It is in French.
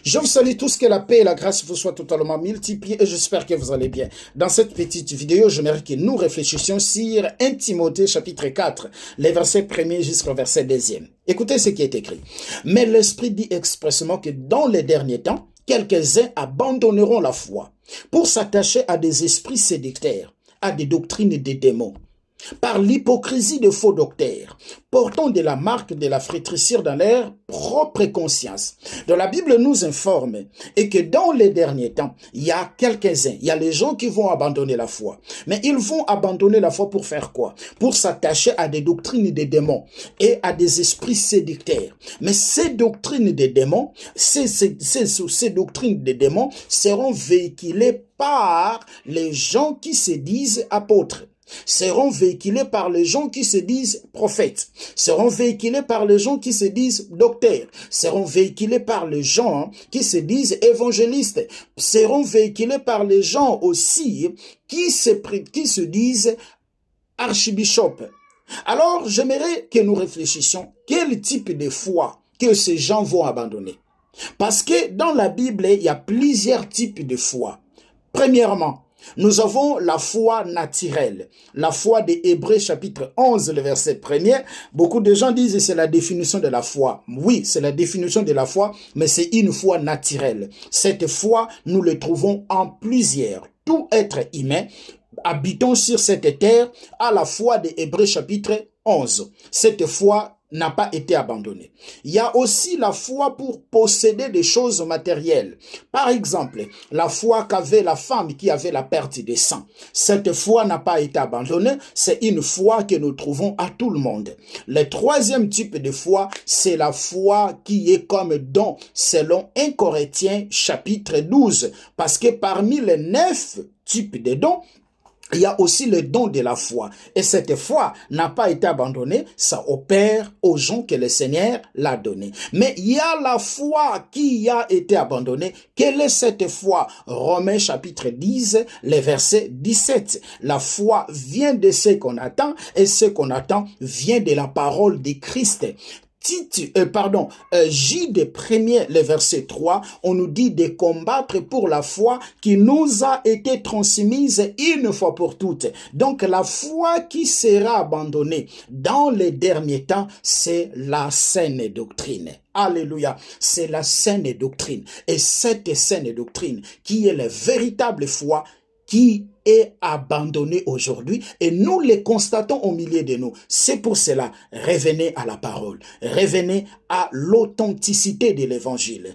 Je vous salue tous, que la paix et la grâce vous soient totalement multipliées et j'espère que vous allez bien. Dans cette petite vidéo, j'aimerais que nous réfléchissions sur 1 Timothée chapitre 4, les versets 1er jusqu'au verset 2e. Écoutez ce qui est écrit. Mais l'Esprit dit expressément que dans les derniers temps, quelques-uns abandonneront la foi pour s'attacher à des esprits séducteurs, à des doctrines des démons, par l'hypocrisie de faux docteurs, portant de la marque de la flétrissure dans leur propre conscience. Donc la Bible nous informe et que dans les derniers temps, il y a quelques-uns, il y a les gens qui vont abandonner la foi. Mais ils vont abandonner la foi pour faire quoi? Pour s'attacher à des doctrines des démons et à des esprits séducteurs. Mais ces doctrines des démons, ces doctrines des démons seront véhiculées par les gens qui se disent apôtres, seront véhiculés par les gens qui se disent prophètes, seront véhiculés par les gens qui se disent docteurs, seront véhiculés par les gens qui se disent évangélistes, seront véhiculés par les gens aussi qui se disent archibishop. Alors, j'aimerais que nous réfléchissions quel type de foi que ces gens vont abandonner. Parce que dans la Bible, il y a plusieurs types de foi. Premièrement, nous avons la foi naturelle, la foi des Hébreux chapitre 11, le verset 1er. Beaucoup de gens disent que c'est la définition de la foi. Oui, c'est la définition de la foi, mais c'est une foi naturelle. Cette foi, nous le trouvons en plusieurs. Tout être humain habitant sur cette terre a la foi des Hébreux chapitre 11. Cette foi n'a pas été abandonné. Il y a aussi la foi pour posséder des choses matérielles. Par exemple, la foi qu'avait la femme qui avait la perte de sang. Cette foi n'a pas été abandonnée. C'est une foi que nous trouvons à tout le monde. Le troisième type de foi, c'est la foi qui est comme don, selon 1 Corinthiens chapitre 12. Parce que parmi les 9 types de dons, il y a aussi le don de la foi. Et cette foi n'a pas été abandonnée. Ça opère aux gens que le Seigneur l'a donné. Mais il y a la foi qui a été abandonnée. Quelle est cette foi? Romains chapitre 10, le verset 17. La foi vient de ce qu'on attend et ce qu'on attend vient de la parole de Christ. Jude 1er, le verset 3, on nous dit de combattre pour la foi qui nous a été transmise une fois pour toutes. Donc la foi qui sera abandonnée dans les derniers temps, c'est la saine doctrine. Alléluia, c'est la saine doctrine. Et cette saine doctrine qui est la véritable foi qui est abandonné aujourd'hui et nous les constatons au milieu de nous. C'est pour cela, revenez à la parole, revenez à l'authenticité de l'évangile.